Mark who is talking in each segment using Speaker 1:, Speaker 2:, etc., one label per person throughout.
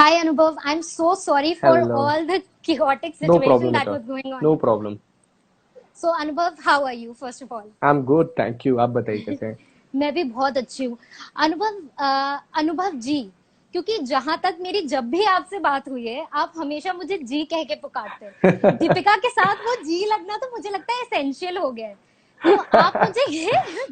Speaker 1: Hi Anubhav, I'm so sorry for
Speaker 2: Hello.
Speaker 1: all the chaotic
Speaker 2: No
Speaker 1: situation
Speaker 2: problem
Speaker 1: that
Speaker 2: at all.
Speaker 1: was going on.
Speaker 2: No problem.
Speaker 1: So Anubhav, how are you first of all?
Speaker 2: I'm good, thank you. आप बताइए कैसे हैं?
Speaker 1: मैं भी बहुत अच्छी हूँ। अनुभव जी, क्योंकि जहां तक मेरी जब भी आपसे बात हुई है, आप हमेशा मुझे जी कह के पुकारते हैं। दीपिका के साथ वो जी लगना तो मुझे लगता है एसेंशियल हो गया है। तो आप मुझे ये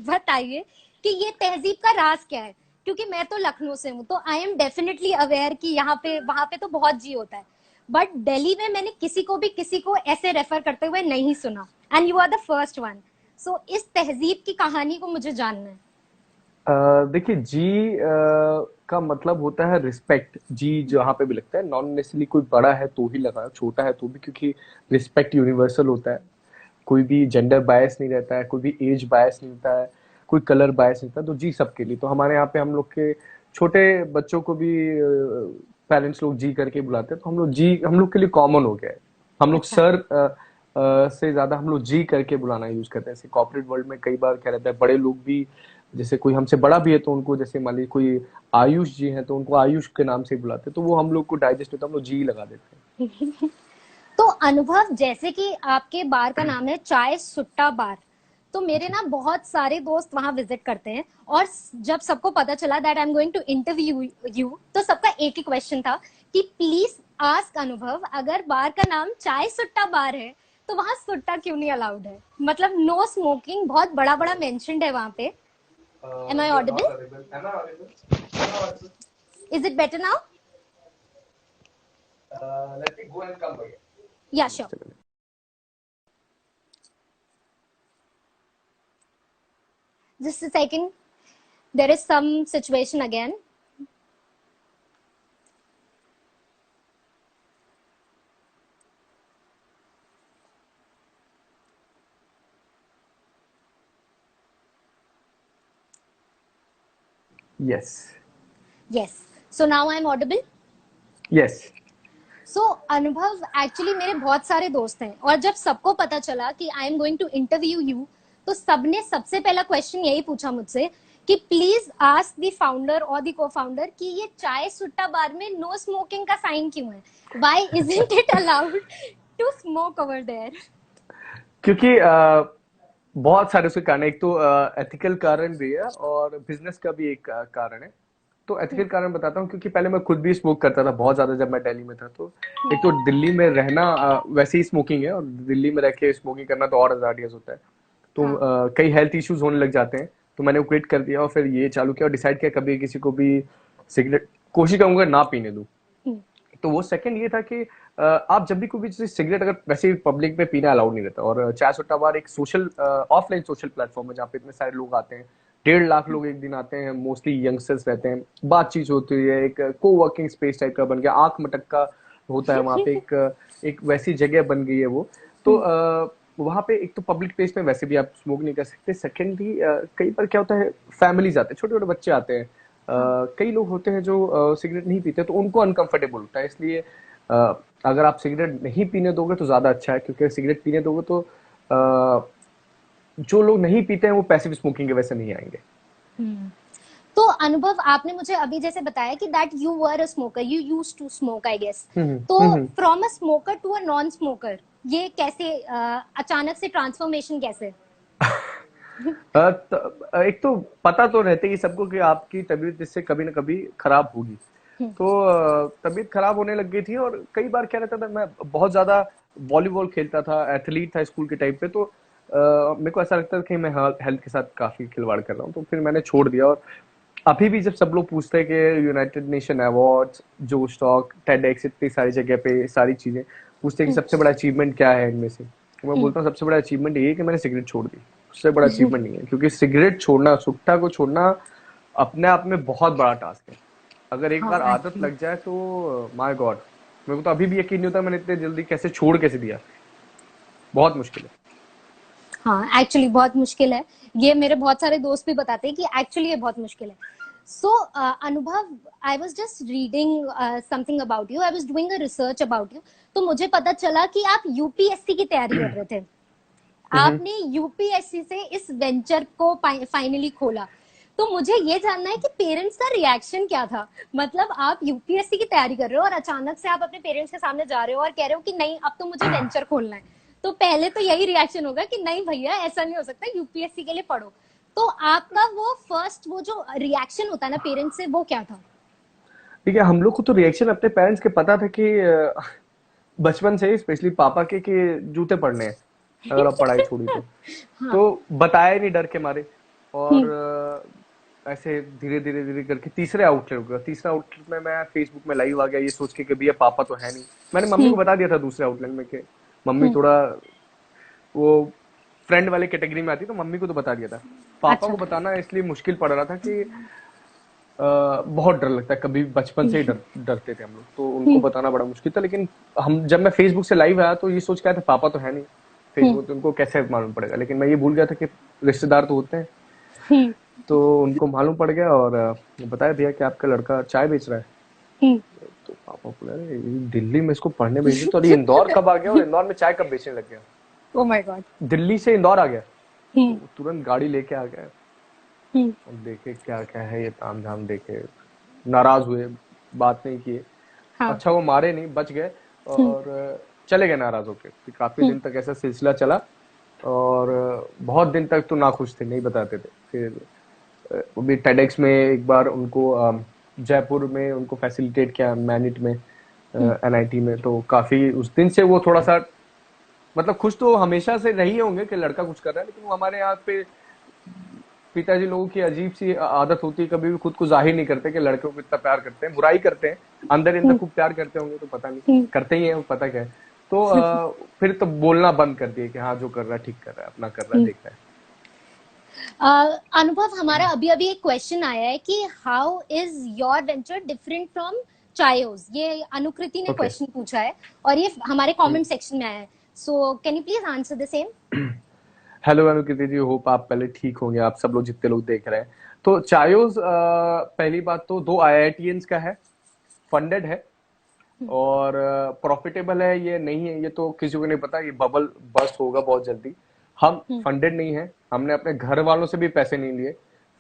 Speaker 1: बताइए कि ये तहजीब का राज क्या है? क्योंकि मैं तो लखनऊ से हूँ, तो आई एम डेफिनेटली अवेयर कि यहाँ पे वहां पे तो बहुत जी होता है, बट दिल्ली में मैंने किसी को ऐसे रेफर करते हुए नहीं सुना, and you are the first one. So इस तहजीब की कहानी को मुझे जानना है।
Speaker 2: देखिए जी का मतलब होता है रिस्पेक्ट। जी जहाँ पे भी लगता है, नॉन नेसेसरली कोई बड़ा है तो ही लगा, छोटा है तो भी, क्योंकि रिस्पेक्ट यूनिवर्सल होता है। कोई भी जेंडर बायस नहीं रहता है, कोई भी एज बायस नहीं होता है, कोई कलर बायस नहीं होता। तो जी सबके लिए। तो हमारे यहाँ पे हम लोग के छोटे बच्चों को भी पेरेंट्स लोग जी करके बुलाते हैं, तो हम लोग जी हम लोग के लिए कॉमन हो गया है। हम लोग
Speaker 1: अच्छा।
Speaker 2: सर से ज्यादा हम लोग जी करके बुलाना यूज करते हैं। जैसे कॉर्पोरेट वर्ल्ड में कई बार क्या रहता है, बड़े लोग भी, जैसे कोई हमसे बड़ा भी है तो उनको, जैसे मान लीजिए कोई आयुष जी है तो उनको आयुष के नाम से बुलाते हैं, तो वो हम लोग को डाइजेस्ट होता है, हम लोग जी लगा देते हैं।
Speaker 1: तो अनुभव, जैसे कि आपके बार का नाम है चाय सुट्टा बार, तो मेरे
Speaker 2: जी।
Speaker 1: ना बहुत सारे दोस्त वहां विजिट करते हैं, और जब सबको पता चला that I am going to interview you, तो सबका एक ही क्वेश्चन था कि प्लीज आस्क अनुभव, अगर बार का नाम चाय सुट्टा बार है तो वहां सुट्टा क्यों नहीं अलाउड है? मतलब नो स्मोकिंग बहुत बड़ा बड़ा मेंशन्ड है वहां पे। Am I
Speaker 2: You are
Speaker 1: audible?
Speaker 2: not audible. Am I audible? Am I audible?
Speaker 1: Is it better now?
Speaker 2: Let me go and come again.
Speaker 1: या sure.
Speaker 2: Just a minute.
Speaker 1: Just a second, there is some situation again.
Speaker 2: Yes.
Speaker 1: Yes. So now I am audible?
Speaker 2: Yes.
Speaker 1: So Anubhav, actually मेरे बहुत सारे दोस्त हैं, और जब सबको पता चला कि I am going to interview you, तो सबने सबसे पहला क्वेश्चन यही पूछा मुझसे कि प्लीज आस्क द फाउंडर और द को फाउंडर कि ये चाय सुट्टा बार में नो स्मोकिंग का साइन क्यों है? Why isn't it allowed to smoke over there?
Speaker 2: क्योंकि बहुत सारे उसके कारण है। एक तो एथिकल कारण भी है और बिजनेस का भी एक कारण है। तो एथिकल कारण बताता हूँ, क्योंकि पहले मैं खुद भी स्मोक करता था बहुत ज्यादा जब मैं दिल्ली में था। तो एक तो दिल्ली में रहना वैसे ही स्मोकिंग है, और दिल्ली में रह के स्मोकिंग करना तो और ज्यादा होता है। तो
Speaker 1: हाँ।
Speaker 2: कई हेल्थ इश्यूज होने लग जाते हैं। तो मैंने क्विट कर दिया और फिर ये चालू किया और डिसाइड किया कभी किसी को भी सिगरेट कोशिश करूंगा ना पीने दूं। तो वो सेकंड ये था कि आप जब भी कोई भी सिगरेट अगर वैसे ही पब्लिक में पीना अलाउड नहीं रहता। और चाय सुट्टा बार एक सोशल ऑफलाइन सोशल प्लेटफॉर्म है जहाँ पे इतने सारे लोग आते हैं। 1.5 लाख लोग एक दिन आते हैं, मोस्टली यंगस्टर्स रहते हैं, बातचीत होती है, एक को वर्किंग स्पेस टाइप का बन गया, आंख मटक्का होता है वहाँ पे। एक वैसी जगह बन गई है वो। तो वहाँ पे एक तो पब्लिक प्लेस में वैसे भी आप स्मोक नहीं कर सकते। सेकेंडली कई बार क्या होता है, फैमिलीज आते हैं, छोटे छोटे बच्चे आते हैं,
Speaker 1: हाँ।
Speaker 2: कई लोग होते हैं जो सिगरेट नहीं पीते, तो उनको अनकंफर्टेबल होता है। इसलिए अगर आप सिगरेट नहीं पीने दोगे तो ज्यादा अच्छा है, क्योंकि सिगरेट पीने दोगे तो जो लोग नहीं पीते हैं वो पैसिव स्मोकिंग की वजह से नहीं आएंगे।
Speaker 1: तो अनुभव, आपने मुझे अभी जैसे बताया कि that you were a smoker, you used to smoke I guess, तो
Speaker 2: hmm.
Speaker 1: From a smoker to a non smoker, ये कैसे अचानक से ट्रांसफॉर्मेशन कैसे?
Speaker 2: एक तो पता तो रहते ही सबको कि आपकी तबीयत इससे कभी ना कभी खराब होगी। तो तबीयत खराब होने लग गई थी, और कई बार क्या रहता था, मैं बहुत ज्यादा वॉलीबॉल खेलता था, एथलीट था स्कूल के टाइम पे। तो मेरे को ऐसा लगता था कि मैं हेल्थ के साथ काफी खिलवाड़ कर रहा हूँ, तो फिर मैंने छोड़ दिया। और अभी भी जब सब लोग पूछते हैं कि यूनाइटेड नेशन अवार्ड्स, जो स्टॉक, टेडेक्स, इतनी सारी जगह पे सारी चीजें पूछते हैं कि सबसे बड़ा अचीवमेंट क्या है इनमें से, तो मैं बोलता हूँ सबसे बड़ा अचीवमेंट ये है कि मैंने सिगरेट छोड़ दी। उससे बड़ा अचीवमेंट नहीं है, क्योंकि सिगरेट छोड़ना, सुट्टा को छोड़ना अपने आप में बहुत बड़ा टास्क है। अगर एक बार
Speaker 1: हाँ
Speaker 2: आदत
Speaker 1: एक्चुअली।
Speaker 2: लग जाए तो माय गॉड, मेरे को तो अभी भी यकीन नहीं होता मैंने इतने जल्दी कैसे छोड़ कैसे दिया। बहुत मुश्किल है।
Speaker 1: हाँ एक्चुअली बहुत मुश्किल है। ये मेरे बहुत सारे दोस्त भी बताते हैं कि एक्चुअली ये बहुत मुश्किल है। सो अनुभव, I was just reading something about you, I was doing a research about you, तो मुझे पता चला कि आप यूपीएससी की तैयारी कर रहे थे।
Speaker 2: हम्म।
Speaker 1: आपने यूपीएससी से इस वेंचर को फाइनली खोला। तो मुझे ये जानना है कि पेरेंट्स का रिएक्शन क्या था। मतलब आप यूपीएससी की तैयारी कर रहे हो और अचानक से आप अपने पेरेंट्स के सामने जा रहे हो और कह रहे हो कि नहीं अब तो मुझे वेंचर खोलना है, तो पहले तो यही रिएक्शन होगा कि नहीं भैया ऐसा नहीं हो सकता, यूपीएससी के लिए पढ़ो। तो आपका वो फर्स्ट वो जो रिएक्शन होता है ना पेरेंट्स से, वो क्या था?
Speaker 2: ठीक है, हम लोग को तो रिएक्शन अपने पेरेंट्स के पता था कि बचपन से ही, स्पेशली पापा के, कि जूते पड़ने हैं अगर आप पढ़ाई छोड़ी तो।
Speaker 1: हाँ।
Speaker 2: तो बताया नहीं डर के मारे। और
Speaker 1: हम्म,
Speaker 2: ऐसे धीरे धीरे धीरे करके तीसरे आउटलेट हो गया। तीसरा आउटलेट में मैं फेसबुक में लाइव आ गया, ये सोच के भैया पापा तो है नहीं। मैंने मम्मी को
Speaker 1: हम्म,
Speaker 2: बता दिया था दूसरे आउटलेट में कि मम्मी
Speaker 1: हम्म,
Speaker 2: थोड़ा वो फ्रेंड वाले कैटेगरी में आती, तो मम्मी को तो बता दिया था। पापा
Speaker 1: अच्छा।
Speaker 2: को बताना इसलिए मुश्किल पड़ रहा था कि बहुत डर लगता है, कभी बचपन से ही डरते थे हम लोग, तो उनको
Speaker 1: हम्म,
Speaker 2: बताना बड़ा मुश्किल था। लेकिन हम जब मैं फेसबुक से लाइव आया तो ये सोच के आया था पापा तो है नहीं
Speaker 1: हम्म,
Speaker 2: फेसबुक, तो उनको कैसे मालूम पड़ेगा। लेकिन मैं ये भूल गया था कि रिश्तेदार तो होते हैं,
Speaker 1: हम्म,
Speaker 2: तो उनको मालूम पड़ गया। और बताया भैया कि आपका लड़का चाय बेच रहा है।
Speaker 1: हम्म।
Speaker 2: तो पापा बोले अरे दिल्ली में इसको पढ़ने भेजे, तो अरे इंदौर कब आ गया और इंदौर में चाय कब बेचने लग गया।
Speaker 1: Oh my God.
Speaker 2: दिल्ली से इंदौर आ गया,
Speaker 1: हम्म,
Speaker 2: तो तुरंत गाड़ी लेके आ गया।
Speaker 1: हम्म,
Speaker 2: और देखे क्या क्या है ये ताम झाम, देखे नाराज हुए, बात नहीं किए।
Speaker 1: हाँ।
Speaker 2: अच्छा वो मारे नहीं, बच गए।
Speaker 1: हम्म,
Speaker 2: और चले गए नाराज होके। फिर काफी
Speaker 1: हम्म,
Speaker 2: दिन तक ऐसा सिलसिला चला। और बहुत दिन तक तो नाखुश थे, नहीं बताते थे। फिर वो भी टेडेक्स में एक बार उनको जयपुर में उनको फैसिलिटेट किया, मैनिट में,
Speaker 1: हम्म,
Speaker 2: एनआईटी में। तो काफी उस दिन से वो थोड़ा सा, मतलब खुश तो हमेशा से नहीं होंगे कि लड़का कुछ कर रहा है, लेकिन वो हमारे यहाँ पे पिताजी लोगों की अजीब सी आदत होती है, कभी भी खुद को जाहिर नहीं करते कि लड़कों को इतना प्यार करते हैं, बुराई करते हैं। अंदर अंदर
Speaker 1: हम्म,
Speaker 2: खूब प्यार करते होंगे, तो पता नहीं
Speaker 1: हम्म।
Speaker 2: करते ही है, वो पता क्या है। तो फिर तो बोलना बंद कर दिए कि हाँ जो कर रहा है ठीक कर रहा है, अपना कर रहा है,
Speaker 1: हम्म।
Speaker 2: देख रहा है।
Speaker 1: अनुभव, हमारा अभी अभी एक क्वेश्चन आया है कि how is your venture different from Chaayos. ये अनुकृति ने
Speaker 2: ओके।
Speaker 1: क्वेश्चन पूछा है और ये हमारे कमेंट सेक्शन में आया है। So can you please answer the same?
Speaker 2: Hello Anukriti ji, hope आप पहले ठीक होंगे, आप सब लोग जितने लोग देख रहे हैं। तो चायोस, पहली बात तो दो आईआईटीएंस का है, फंडेड है और प्रॉफिटेबल है ये नहीं है, ये तो किसी को नहीं पता। ये बबल बस्ट होगा बहुत जल्दी। हम फंडेड नहीं है, हमने अपने घर वालों से भी पैसे नहीं लिए,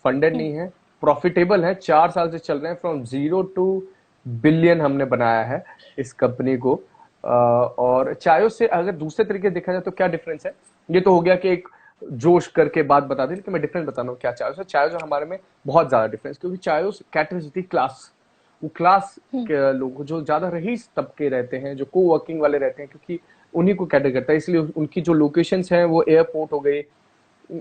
Speaker 2: फंडेड नहीं है, प्रॉफिटेबल है, 4 साल से चल रहे हैं, फ्रॉम 0 to बिलियन हमने बनाया है इस कंपनी को। और चायो से अगर दूसरे तरीके से देखा जाए तो क्या डिफरेंस है, ये तो हो गया कि एक जोश करके बात बता दी, लेकिन मैं डिफरेंस बताना हूँ क्या चायो से। चायो जो हमारे में बहुत ज्यादा डिफरेंस, क्योंकि चायो कैटेगरी क्लास, वो क्लास के लोग जो ज्यादा रईस तबके रहते हैं, जो को वर्किंग वाले रहते हैं, क्योंकि उन्हीं को कैटर करता है। इसलिए उनकी जो लोकेशंस हैं वो एयरपोर्ट हो गई,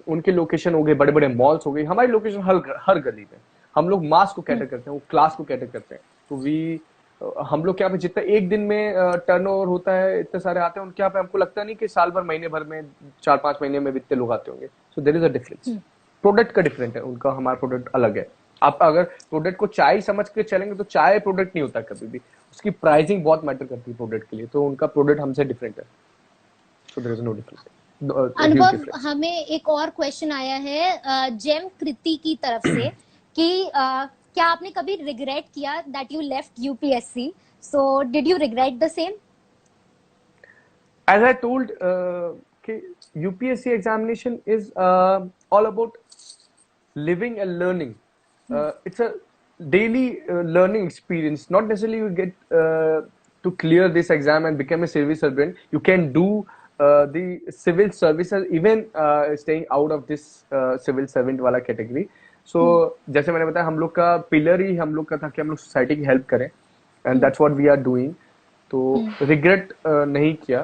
Speaker 2: उनके लोकेशन हो गए बड़े बड़े मॉल्स हो गई, हमारी लोकेशन हर गली में। हम लोग मास को कैटर करते हैं, वो क्लास को कैटर करते हैं। तो वी हम लोग क्या पे जितना एक दिन में टर्नओवर होता है, इतने सारे आते हैं, उनके यहाँ पे हमको लगता नहीं कि साल भर महीने भर में 4-5 महीने में भी इतने लोग आते होंगे। So there is a difference. Product का डिफरेंट है, उनका हमारा प्रोडक्ट अलग है। आप अगर प्रोडक्ट को चाय समझ के चलेंगे तो चाय प्रोडक्ट नहीं होता कभी भी, उसकी प्राइसिंग बहुत मैटर करती है प्रोडक्ट के लिए, तो उनका प्रोडक्ट हमसे डिफरेंट है। So there is no difference, huge
Speaker 1: Anubhav,
Speaker 2: difference.
Speaker 1: हमें एक और क्वेश्चन आया है जेम कृति की तरफ से कि क्या आपने कभी रिग्रेट किया that you left UPSC? So did you regret the same?
Speaker 2: As I told, UPSC examination is all about living and learning. It's a daily learning experience. Not necessarily you get to clear this exam and become a civil servant. You can do the civil services even staying out of this civil servant वाला category. So जैसे मैंने बताया, हम लोग का pillar ही हम लोग का था कि हम लोग सोसाइटी की हेल्प करें, and that's what we are doing. तो रिग्रेट नहीं किया,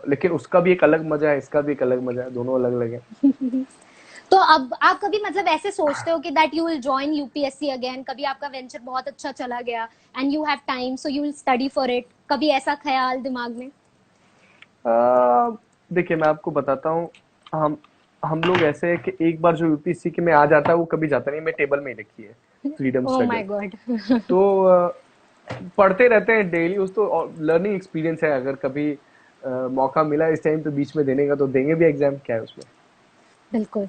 Speaker 2: लेकिन उसका भी एक अलग मजा है, इसका भी एक अलग मजा है, दोनों अलग अलग है।
Speaker 1: तो अब आप कभी मतलब ऐसे सोचते हो कि that you will join UPSC again? कभी आपका वेंचर बहुत अच्छा चला गया and you have time so you will study for it, कभी ऐसा ख्याल दिमाग में?
Speaker 2: देखिए मैं आपको बताता हूँ, हम हम लोग ऐसे है कि एक बार जो यूपीएससी के में आ जाता है वो कभी जाता नहीं। मैं टेबल में ही लिखी है freedom
Speaker 1: oh
Speaker 2: struggle.
Speaker 1: My God.
Speaker 2: तो पढ़ते रहते हैं डेली, उस तो लर्निंग एक्सपीरियंस है। अगर कभी मौका मिला इस टाइम पे बीच में देने का तो देंगे भी एग्जाम, क्या है उसमें।
Speaker 1: बिल्कुल।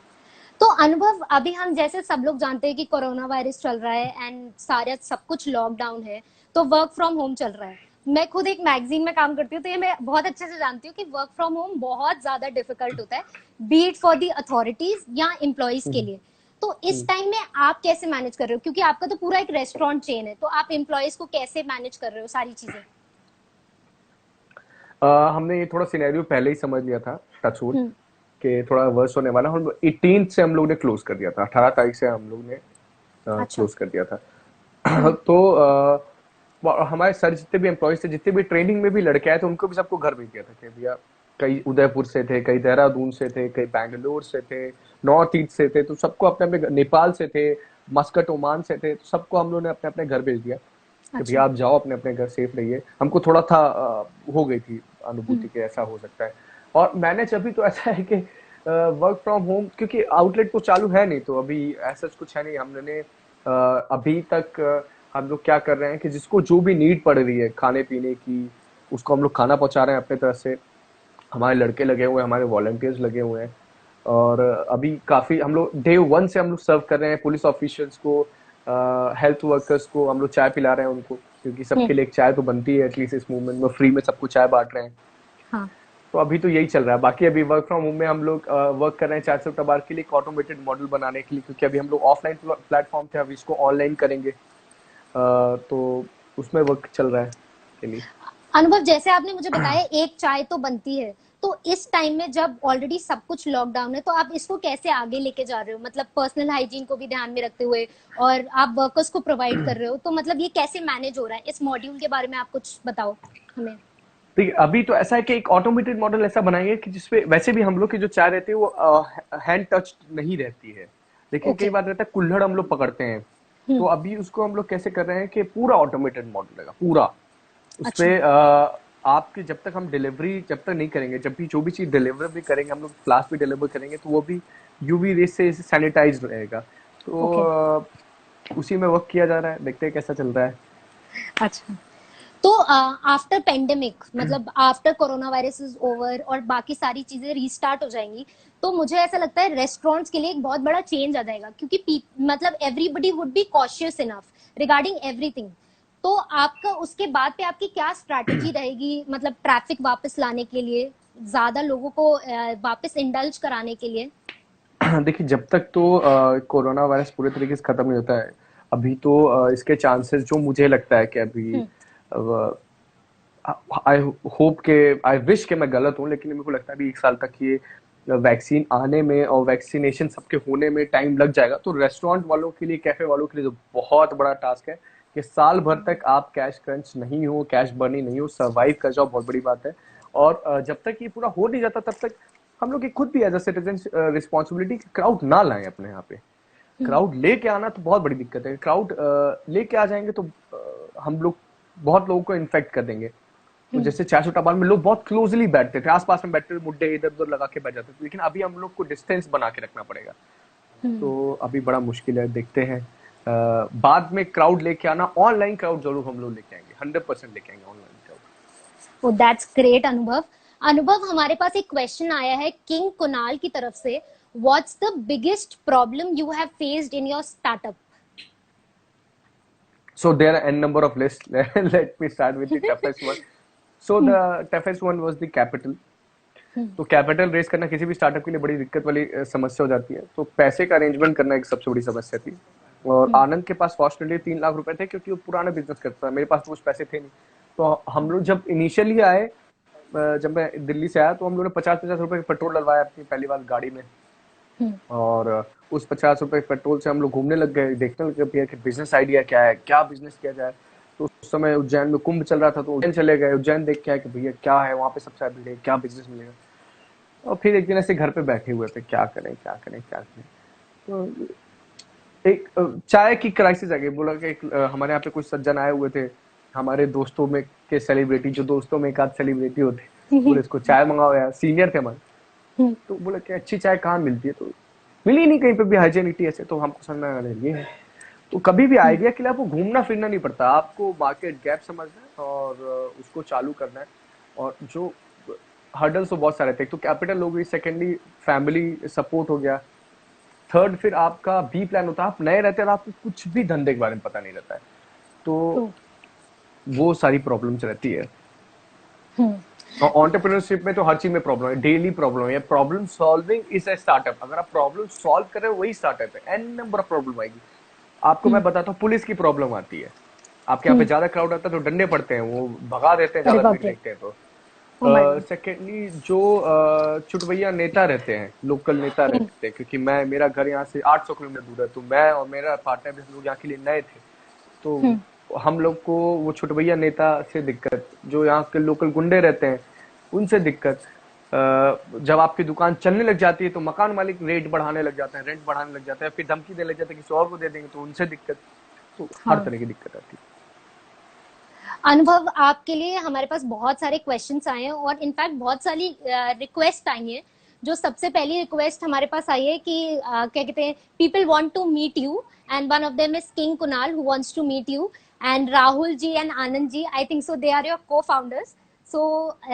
Speaker 1: तो अनुभव, अभी हम जैसे सब लोग जानते हैं कि कोरोना वायरस चल रहा है एंड सारा सब कुछ लॉकडाउन है, तो वर्क फ्रॉम होम चल रहा है। मैं खुद एक मैगजीन में काम करती हूँ, तो ये मैं बहुत अच्छे से जानती हूँ कि वर्क फ्रॉम होम बहुत ज्यादा डिफिकल्ट होता है, B it for the authorities या एम्प्लॉयज के लिए। तो इस टाइम में आप कैसे मैनेज कर रहे हो, क्योंकि आपका तो पूरा एक रेस्टोरेंट चेन है, तो आप एम्प्लॉयज को कैसे मैनेज कर रहे हो सारी चीजें?
Speaker 2: हमने ये थोड़ा सिनेरियो पहले ही समझ लिया था, टचवुड,
Speaker 1: हम्म।
Speaker 2: कि थोड़ा वर्स होने वाला। हम 18 से हम लोग ने क्लोज कर दिया था, 18 तारीख से हम लोग ने
Speaker 1: अच्छा।
Speaker 2: क्लोज कर दिया था।
Speaker 1: हम्म।
Speaker 2: तो हमारे सर जितने भी एम्प्लॉयज थे, जितने भी ट्रेनिंग में भी लड़के आए थे, उनको भी सबको घर भेज दिया था कि भैया, कई उदयपुर से थे, कई देहरादून से थे, कई बैंगलोर से थे, नॉर्थ ईस्ट से थे, तो सबको अपने अपने, नेपाल से थे, मस्कट ओमान से थे, तो सबको हम लोग ने अपने अपने घर भेज दिया कि भैया
Speaker 1: अच्छा।
Speaker 2: आप जाओ अपने अपने घर, सेफ रहिए। हमको थोड़ा था हो गई थी
Speaker 1: हम्म।
Speaker 2: अनुभूति कि ऐसा हो सकता है। और मैनेज अभी तो ऐसा है कि वर्क फ्रॉम होम, क्योंकि आउटलेट तो चालू है नहीं, तो अभी ऐसा कुछ है नहीं। हमने अभी तक हम लोग क्या कर रहे हैं कि जिसको जो भी नीड पड़ रही है खाने पीने की, उसको हम लोग खाना पहुंचा रहे हैं अपने तरफ से। हमारे लड़के लगे हुए हैं, हमारे वॉलंटियर्स लगे हुए हैं। और अभी काफी हम लोग डे वन से हम लोग सर्व कर रहे हैं पुलिस ऑफिशियल्स को, हेल्थ वर्कर्स को हम लोग चाय पिला रहे हैं उनको, क्योंकि सबके
Speaker 1: हम्म।
Speaker 2: लिए एक चाय तो बनती है एटलीस्ट। इस मूवमेंट में फ्री में सबको चाय बांट रहे हैं।
Speaker 1: हाँ।
Speaker 2: तो अभी तो यही चल रहा है। बाकी अभी वर्क फ्रॉम होम में हम लोग वर्क कर रहे हैं 400 बार के लिए एक ऑटोमेटेड मॉडल बनाने के लिए, क्योंकि अभी हम लोग ऑफलाइन प्लेटफॉर्म थे, अभी इसको ऑनलाइन करेंगे। तो उसमें वर्क चल रहा है के लिए।
Speaker 1: अनुभव, जैसे आपने मुझे बताया एक चाय तो बनती है, तो इस टाइम में जब ऑलरेडी सब कुछ लॉकडाउन है, तो आप इसको कैसे आगे लेके जा रहे हो, मतलब पर्सनल हाइजीन को भी ध्यान में रखते हुए, और आप वर्कर्स को प्रोवाइड कर रहे हो, तो मतलब ये कैसे मैनेज हो रहा है? इस मॉड्यूल के बारे में आप कुछ बताओ हमें।
Speaker 2: देखिए, अभी तो ऐसा है कि एक ऑटोमेटेड मॉडल ऐसा बनाएंगे कि जिसपे वैसे भी हम लोग की जो चाय रहती है वो हैंड टच नहीं रहती है। लेकिन कई
Speaker 1: ओके।
Speaker 2: बार रहता है कुल्हड़ हम लोग पकड़ते हैं। तो
Speaker 1: हम्म।
Speaker 2: अभी उसको हम लोग कैसे कर रहे हैं कि पूरा ऑटोमेटेड मॉडल रहेगा पूरा।
Speaker 1: अच्छा।
Speaker 2: उसपे आपकी जब तक हम डिलीवरी जब तक नहीं करेंगे, जब भी जो भी चीज डिलीवर भी करेंगे, हम लोग फ्लास्क भी डिलीवर करेंगे, तो वो भी यूवी रेस से सैनिटाइज रहेगा। तो
Speaker 1: ओके।
Speaker 2: उसी में वर्क किया जा रहा है, देखते हैं कैसा चल रहा है।
Speaker 1: अच्छा। तो आफ्टर पेंडेमिक, मतलब after corona virus is over और बाकी सारी चीजें रीस्टार्ट हो जाएंगी, तो मुझे ऐसा लगता है रेस्टोरेंट्स के लिए एक बहुत बड़ा चेंज आ जाएगा, क्योंकि मतलब everybody would be cautious enough regarding everything. तो आपका उसके बाद पे आपकी क्या स्ट्रैटेजी रहेगी, मतलब ट्रैफिक वापस लाने के लिए, ज्यादा लोगों को वापस इंडल्ज कराने के लिए?
Speaker 2: देखिए, जब तक तो कोरोना वायरस पूरे तरीके से खत्म नहीं होता है, अभी तो इसके चांसेस जो मुझे लगता है कि अभी, आई होप के, आई विश के मैं गलत हूँ, लेकिन मेरे को लगता है अभी 1 साल तक ये वैक्सीन आने में और वैक्सीनेशन सबके होने में टाइम लग जाएगा। तो रेस्टोरेंट वालों के लिए, कैफे वालों के लिए जो बहुत बड़ा टास्क है कि साल भर तक आप कैश क्रंच नहीं हो, कैश बर्नी नहीं हो, सर्वाइव कर जाओ, बहुत बड़ी बात है। और जब तक ये पूरा हो नहीं जाता, तब तक हम लोग की खुद भी as a citizen responsibility, crowd ना लाएं अपने यहाँ पे। क्राउड लेके आना तो बहुत बड़ी दिक्कत है। क्राउड लेके आ जाएंगे तो हम लोग बहुत लोगों को इन्फेक्ट कर देंगे। तो जैसे 400 बार में लोग बहुत क्लोजली बैठते थे, आसपास में बैठते थे, मुड्डे इधर उधर लगा के बैठ जाते थे, लेकिन अभी हम लोग को डिस्टेंस बना के रखना पड़ेगा। तो अभी बड़ा मुश्किल है, देखते हैं। बाद में क्राउड लेके आना, ऑनलाइन क्राउड जरूर हम लोग लेके आएंगे, 100% लेके आएंगे online crowd.
Speaker 1: O that's great अनुभव। अनुभव, हमारे पास एक क्वेश्चन आया है किंग कुणाल की तरफ से। What's the biggest problem you have faced in your startup?
Speaker 2: So there are n number of lists. Let me start with the toughest one. So the toughest one was the capital. तो capital race करना किसी भी startup के लिए बड़ी दिक्कत वाली समस्या हो जाती है। तो पैसे का अरेंजमेंट करना एक सबसे बड़ी समस्या थी। और आनंद के पास फॉर्चुनेटली 3 लाख रुपए थे, क्योंकि वो पुराना बिजनेस करता था, मेरे पास तो कुछ पैसे थे नहीं। तो हम लोग जब इनिशियली आए, जब मैं दिल्ली से आया, तो हम लोगों ने 50-50 रुपए पेट्रोल डलवाया अपनी पहली बार गाड़ी में। और उस 50 रुपए पेट्रोल से हम लोग घूमने लग गए, देखने लग गए कि बिजनेस आइडिया क्या है, क्या बिजनेस किया जाए। तो उस समय उज्जैन में कुंभ चल रहा था, तो उज्जैन चले गए, उज्जैन देख के आए कि भैया क्या है वहाँ पे, सबसे मिले क्या बिजनेस मिलेगा। और फिर एक दिन ऐसे घर पे बैठे हुए थे, क्या करें क्या करें क्या करें। तो एक चाय की क्राइसिस आ गई। बोला कि हमारे यहाँ पे कुछ सज्जन आए हुए थे, हमारे दोस्तों में के सेलिब्रिटी, जो दोस्तों में एक आध सेलिब्रिटी होते, बोले इसको चाय मंगाओ यार, सीनियर थे हमारे। तो बोला कि अच्छी चाय कहाँ मिलती है, तो मिली नहीं कहीं पे भी हाइजीनिटी ऐसे। तो हमको समझ में आने ये है। तो कभी भी आइडिया के लिए आपको घूमना फिरना नहीं पड़ता, आपको मार्केट गैप समझना है और उसको चालू करना है। और जो हर्डल्स तो बहुत सारे थे, तो कैपिटल हो गई, सेकेंडली फैमिली सपोर्ट हो गया, थर्ड फिर आपका बी प्लान होता है। आप नए रहते हैं, आपको कुछ भी धंधे के बारे में पता नहीं रहता है, तो वो सारी प्रॉब्लम्स रहती है। एंटरप्रेन्योरशिप में तो हर चीज में प्रॉब्लम है, डेली प्रॉब्लम है। Problem solving is a startup. अगर आप प्रॉब्लम सॉल्व कर रहे हो वही स्टार्टअप है। एन नंबर ऑफ प्रॉब्लम आएगी। आपको मैं बताता हूँ, पुलिस की प्रॉब्लम आती है। आपके यहाँ पे ज्यादा क्राउड आता है तो डंडे पड़ते हैं, वो भगा देते हैं
Speaker 1: अरे
Speaker 2: ज्यादा भीड़
Speaker 1: बाप रे।
Speaker 2: देखते हैं तो।
Speaker 1: Oh my God.
Speaker 2: सेकेंडली जो चुटभैया नेता रहते हैं, लोकल नेता रहते हैं, क्योंकि मैं, मेरा घर यहाँ से 800 किलोमीटर दूर है, तो मैं और मेरा पार्टनर भी हम लोग यहाँ के लिए नए थे, तो हम लोग को वो छुटभैया नेता से दिक्कत, जो यहाँ के लोकल गुंडे रहते हैं उनसे दिक्कत। जब आपकी दुकान चलने लग जाती है तो मकान मालिक रेट बढ़ाने लग जाते हैं, रेंट बढ़ाने लग जाते हैं, फिर धमकी देने लग जाते हैं किसी और को दे देंगे, तो उनसे दिक्कत। तो हर
Speaker 1: हाँ।
Speaker 2: तरह की दिक्कत आती है।
Speaker 1: अनुभव, आपके लिए हमारे पास बहुत सारे क्वेश्चंस आए हैं और इनफैक्ट बहुत सारी रिक्वेस्ट आई है। जो सबसे पहली रिक्वेस्ट हमारे पास आई है कि क्या कहते हैं, people want to meet you and one of them is king Kunal who wants to meet you and Rahul ji and Anand ji, I think so they are your co-founders. So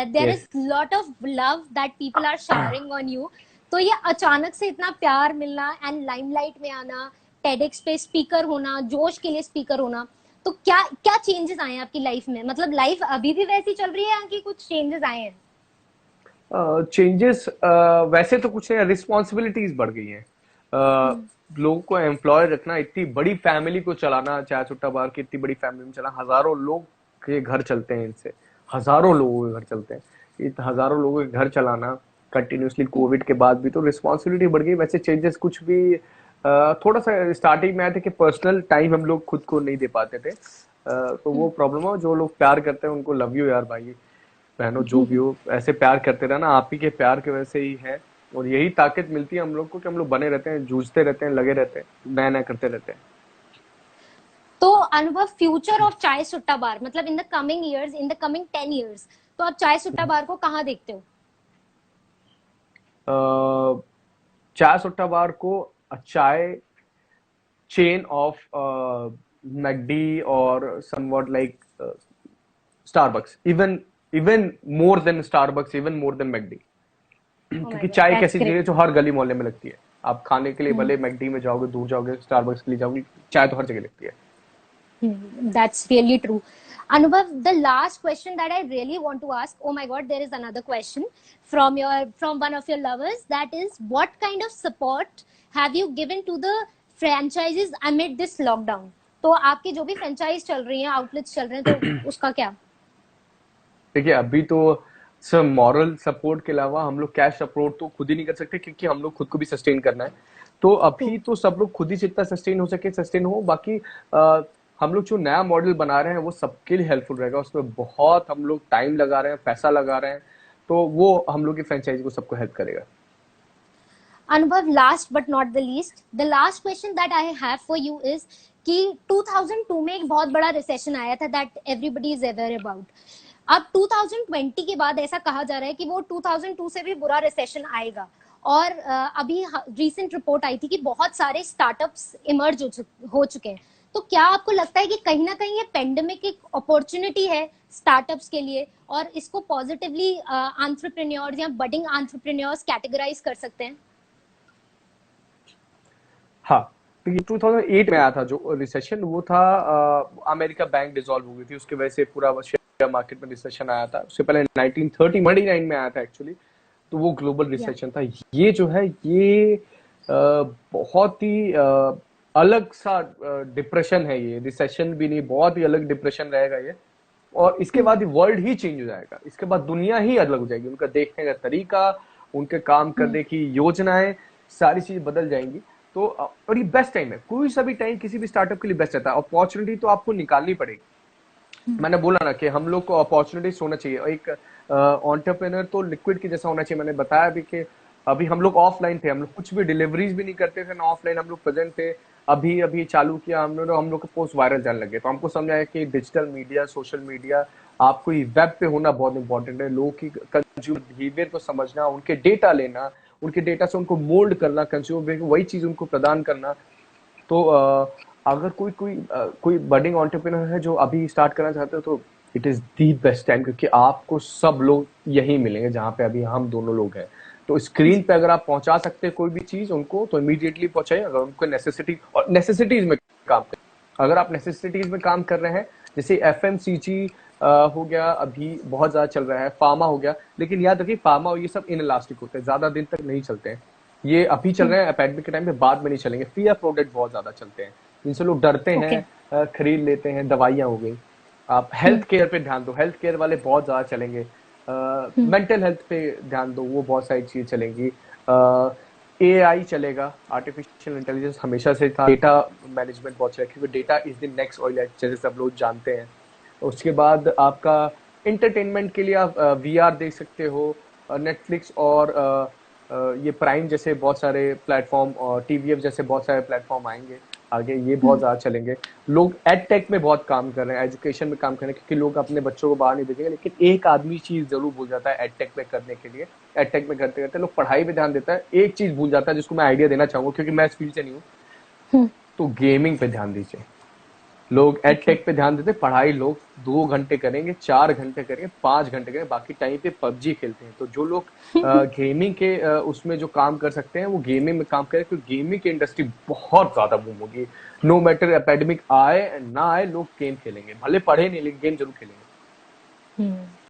Speaker 1: there is
Speaker 2: yes.
Speaker 1: lot of love that people are showering on you. तो ये अचानक से इतना प्यार मिलना and limelight में आना, TEDx पे स्पीकर होना, जोश के लिए स्पीकर होना, तो क्या क्या चेंजेस आए हैं आपकी लाइफ में? मतलब लाइफ अभी भी वैसी चल रही है या कि कुछ चेंजेस आए हैं?
Speaker 2: चेंजेस वैसे तो कुछ नहीं, रिस्पॉन्सिबिलिटीज बढ़ गई हैं। लोगों को एम्प्लॉय रखना, इतनी बड़ी फैमिली को चलाना, चाय सुट्टा बार की इतनी बड़ी फैमिली में चलाना, हजारों लोग के घर चलते हैं इनसे, हजारों लोगों के घर चलते हैं, हजारों लोगों के घर चलाना कंटिन्यूसली कोविड के बाद भी, तो रिस्पॉन्सिबिलिटी बढ़ गई। वैसे चेंजेस कुछ भी थोड़ा सा स्टार्टिंग में आया था कि पर्सनल टाइम हम लोग खुद को नहीं दे पाते थे, तो वो प्रॉब्लम है। जो लोग प्यार करते हैं उनको लव यू यार भाई बहनों, जो भी हो, ऐसे प्यार करते रहना। आप ही के प्यार के वजह से ही है, और यही ताकत मिलती है हम लोग को कि हम लोग बने रहते हैं, जूझते रहते हैं, लगे रहते हैं, नया नया करते रहते हैं।
Speaker 1: तो अनुभव, फ्यूचर ऑफ चाय सुट्टा बार, मतलब in the coming years, in the coming 10 years, तो आप चाय सुट्टा बार को कहाँ देखते हो?
Speaker 2: चाय सुट्टा बार को चाय चेन ऑफ मैकडी और somewhat like Starbucks, even even more than Starbucks, even more than McD.
Speaker 1: Oh my
Speaker 2: क्योंकि
Speaker 1: God,
Speaker 2: चाय एक
Speaker 1: that's
Speaker 2: ऐसी चीज
Speaker 1: great.
Speaker 2: है जो हर गली मोहल्ले में लगती है। आप खाने के लिए भले मैकडी में जाओगे, दूर जाओगे, स्टारबक्स के लिए जाओगे, चाय तो हर जगह लगती है।
Speaker 1: That's really true. Anubhav, the last question that I really want to ask, oh my God, there is another question from one of your lovers. That is, what kind of support have you given to the franchises amid this lockdown? तो आपके जो भी franchise चल रही हैं, outlets चल रहे हैं, तो उसका क्या?
Speaker 2: देखिए, अभी तो सर मॉरल सपोर्ट के अलावा हम लोग कैश सपोर्ट तो खुद ही नहीं कर सकते, क्योंकि हम लोग खुद को भी सस्टेन करना है। तो अभी तो सब लोग खुद ही जितना सस्टेन हो सके सस्टेन हो। बाकी हम लोग जो नया मॉडल बना रहे हैं वो सबके लिए हेल्पफुल रहेगा। उसमें बहुत हम लोग टाइम लगा रहे हैं, पैसा लगा रहे हैं, तो वो हम लोग की फ्रेंचाइज को सबको हेल्प करेगा।
Speaker 1: अनुभव, last but not the least, the last question that I have for you is कि 2002 में एक बहुत बड़ा रिसेशन आया था that everybody is aware about. अब 2020 के बाद ऐसा कहा जा रहा है कि वो 2002 से भी बुरा रिसेशन आएगा, और अभी रीसेंट रिपोर्ट आई थी कि बहुत सारे स्टार्टअप्स इमर्ज हो चुके हैं। तो क्या आपको लगता है कि कहीं ना कहीं ये पेंडेमिक एक अपॉर्चुनिटी है स्टार्टअप्स के लिए, और इसको पॉजिटिवली एंटरप्रेन्योर्स या बडिंग एंटरप्रेन्योर्स कैटेगराइज कर सकते हैं?
Speaker 2: हाँ, तो ये 2008 में आया था जो रिसेशन, वो था अमेरिका बैंक डिसॉल्व हो गई थी, उसकी वजह से पूरा शेयर मार्केट में रिसेशन आया था। उससे पहले 1939 में आया था एक्चुअली, तो वो ग्लोबल रिसेशन था। ये जो है ये बहुत ही अलग सा डिप्रेशन है। ये रिसेशन भी नहीं, बहुत ही अलग डिप्रेशन रहेगा ये। और इसके बाद वर्ल्ड ही चेंज हो जाएगा, इसके बाद दुनिया ही अलग हो जाएगी। उनका देखने का तरीका, उनके काम करने की योजनाएं, सारी चीज बदल जाएंगी। तो और ये बेस्ट टाइम है, कोई सा भी टाइम किसी भी स्टार्टअप के लिए बेस्ट रहता है। अपॉर्चुनिटी तो आपको निकालनी पड़ेगी। मैंने बोला ना कि हम लोग को अपॉर्चुनिटीज होना चाहिए। एक एंटरप्रेन्योर तो लिक्विड की जैसा होना चाहिए। मैंने बताया भी कि अभी हम लोग ऑफलाइन थे, हम लोग कुछ भी डिलीवरीज भी नहीं करते थे ना, ऑफलाइन हम लोग प्रेजेंट थे। अभी चालू किया हम लोग के पोस्ट वायरल जाने लगे, तो हमको समझाया कि डिजिटल मीडिया, सोशल मीडिया, आपको वेब पे होना बहुत इंपॉर्टेंट है। लोगों की कंज्यूमर बिहेवियर को समझना, उनके डेटा लेना, उनके डेटा से उनको मोल्ड करना, कंज्यूमर वही चीज उनको प्रदान करना। तो अगर कोई बडिंग एंटरप्रेन्योर है जो अभी स्टार्ट करना चाहते हो, तो it is the best time, क्योंकि आपको सब लोग यही मिलेंगे जहां पे अभी हम दोनों लोग हैं। तो स्क्रीन पे अगर आप पहुंचा सकते हैं कोई भी चीज उनको, तो इमीडिएटली पहुंचाइए। अगर उनको नेसेसिटी और नेसेसिटीज में काम करें, अगर आप नेसेसिटीज में काम कर रहे हैं, जैसे एफएमसीजी हो गया, अभी बहुत ज्यादा चल रहा है, फार्मा हो गया। लेकिन याद रखिए फार्मा और ये सब इनइलास्टिक होते हैं, ज्यादा दिन तक नहीं चलते हैं। ये अभी चल रहे हैं एपेडेमिक के टाइम पे, बाद में नहीं चलेंगे। फियर प्रोडक्ट बहुत ज्यादा चलते हैं, जिनसे लोग डरते
Speaker 1: ओके।
Speaker 2: हैं, खरीद लेते हैं। दवाइयां हो गई। आप हेल्थ केयर पे ध्यान दो, हेल्थ केयर वाले बहुत ज्यादा चलेंगे। मेंटल हेल्थ पे ध्यान दो, वो बहुत सारी चीज चलेंगी। एआई चलेगा, आर्टिफिशियल इंटेलिजेंस हमेशा से था। डेटा मैनेजमेंट बहुत चलेगा, क्योंकि data is the next oil, जैसे सब लोग जानते हैं। उसके बाद आपका एंटरटेनमेंट के लिए आप वीआर देख सकते हो। नेटफ्लिक्स और ये प्राइम जैसे बहुत सारे प्लेटफॉर्म और टीवीएफ जैसे बहुत सारे प्लेटफॉर्म आएंगे आगे, ये बहुत ज्यादा चलेंगे। लोग एड टेक में बहुत काम कर रहे हैं, एजुकेशन में काम कर रहे हैं, क्योंकि लोग अपने बच्चों को बाहर नहीं भेजेंगे। लेकिन एक आदमी चीज जरूर भूल जाता है एड टेक में करने के लिए। एड टेक में करते करते लोग पढ़ाई पे ध्यान देता है, एक चीज भूल जाता है जिसको मैं आइडिया देना चाहूंगा, क्योंकि मैं इस फील्ड से नहीं हूँ। तो गेमिंग पे ध्यान दीजिए। लोग एड
Speaker 1: ओके।
Speaker 2: टेक पे ध्यान देते, पढ़ाई लोग 2 घंटे करेंगे, 4 घंटे करेंगे, 5 घंटे करेंगे, बाकी टाइम पे पबजी खेलते हैं। तो जो लोग गेमिंग के उसमें जो काम कर सकते हैं वो गेमिंग में काम करें, क्योंकि गेमिंग की इंडस्ट्री बहुत ज्यादा बूम होगी। नो मैटर एपेडेमिक आए ना आए, लोग गेम खेलेंगे, भले पढ़े नहीं लेकिन गेम जरूर खेलेंगे।